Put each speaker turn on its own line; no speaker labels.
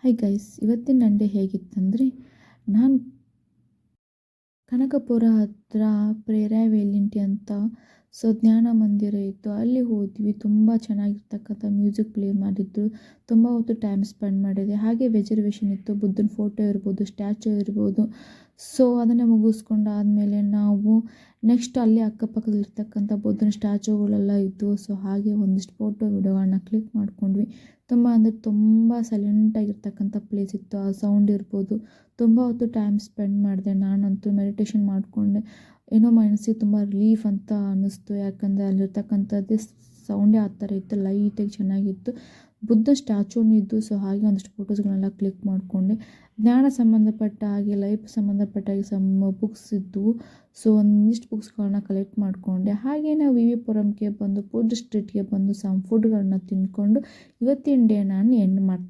Hi guys, ಇವತ್ತಿನ ನನ್ನ day ಹೇಗಿತ್ತಂದರೆ, ನಾನು ಕನಕಪುರ ಹತ್ರ ಪ್ರೇರಯ ವೇಲಿಂಟಿ ಅಂತ ಜ್ಞಾನ ಮಂದಿರ ಇತ್ತು. ಅಲ್ಲಿ ಹೋದ್ವಿ. ತುಂಬ ಚೆನ್ನಾಗಿರ್ತಕ್ಕಂಥ ಮ್ಯೂಸಿಕ್ ಪ್ಲೇ ಮಾಡಿದ್ರು. ತುಂಬ ಹೊತ್ತು ಟೈಮ್ ಸ್ಪೆಂಡ್ ಮಾಡಿದೆ. ಹಾಗೆ ರಿಸರ್ವೇಷನ್ ಇತ್ತು. ಬುದ್ಧನ ಫೋಟೋ ಇರ್ಬೋದು, ಸ್ಟ್ಯಾಚು ಇರ್ಬೋದು. ಅದನ್ನೇ ಮುಗಿಸ್ಕೊಂಡಾದಮೇಲೆ ನಾವು ನೆಕ್ಸ್ಟ್ ಅಲ್ಲಿ ಅಕ್ಕಪಕ್ಕದಲ್ಲಿರ್ತಕ್ಕಂಥ ಬುದ್ಧನ ಸ್ಟ್ಯಾಚುಗಳೆಲ್ಲ ಇದ್ದವು. ಹಾಗೆ ಒಂದಿಷ್ಟು ಫೋಟೋ ವಿಡಿಯೋಗಳನ್ನ ಕ್ಲಿಕ್ ಮಾಡ್ಕೊಂಡ್ವಿ. ತುಂಬ ಅಂದರೆ ತುಂಬ ಸೈಲೆಂಟಾಗಿರ್ತಕ್ಕಂಥ ಪ್ಲೇಸ್ ಇತ್ತು. ಆ ಸೌಂಡ್ ಇರ್ಬೋದು, ತುಂಬ ಹೊತ್ತು ಟೈಮ್ ಸ್ಪೆಂಡ್ ಮಾಡಿದೆ. ನಾನಂತೂ ಮೆಡಿಟೇಷನ್ ಮಾಡಿಕೊಂಡೆ. ಏನೋ ಮನಸ್ಸಿಗೆ ತುಂಬ ರಿಲೀಫ್ ಅಂತ ಅನ್ನಿಸ್ತು. ಯಾಕಂದರೆ ಅಲ್ಲಿರ್ತಕ್ಕಂಥದ್ದೇ ಸೌಂಡೇ ಆ ಥರ ಇತ್ತು. ಲೈಟಾಗಿ ಚೆನ್ನಾಗಿತ್ತು. ಬುದ್ಧ ಸ್ಟ್ಯಾಚುನೂ ಇದ್ದು. ಹಾಗೆ ಒಂದಷ್ಟು ಫೋಟೋಸ್ಗಳನ್ನೆಲ್ಲ ಕ್ಲಿಕ್ ಮಾಡಿಕೊಂಡೆ. ಜ್ಞಾನ ಸಂಬಂಧಪಟ್ಟ ಹಾಗೆ ಲೈಫ್ ಸಂಬಂಧಪಟ್ಟ ಹಾಗೆ ಬುಕ್ಸ್ ಇದ್ದವು. ಒಂದಿಷ್ಟು ಬುಕ್ಸ್ಗಳನ್ನ ಕಲೆಕ್ಟ್ ಮಾಡಿಕೊಂಡೆ. ಹಾಗೆ ನಾವು ವಿ ವಿ ಪುರಂಗೆ ಬಂದು ಫುಡ್ ಸ್ಟ್ರೀಟ್ಗೆ ಬಂದು ಫುಡ್ಗಳನ್ನ ತಿಂದ್ಕೊಂಡು ಇವತ್ತಿನ ಡೇ ನಾನು ಎಂಡ್ ಮಾಡ್ತೀನಿ.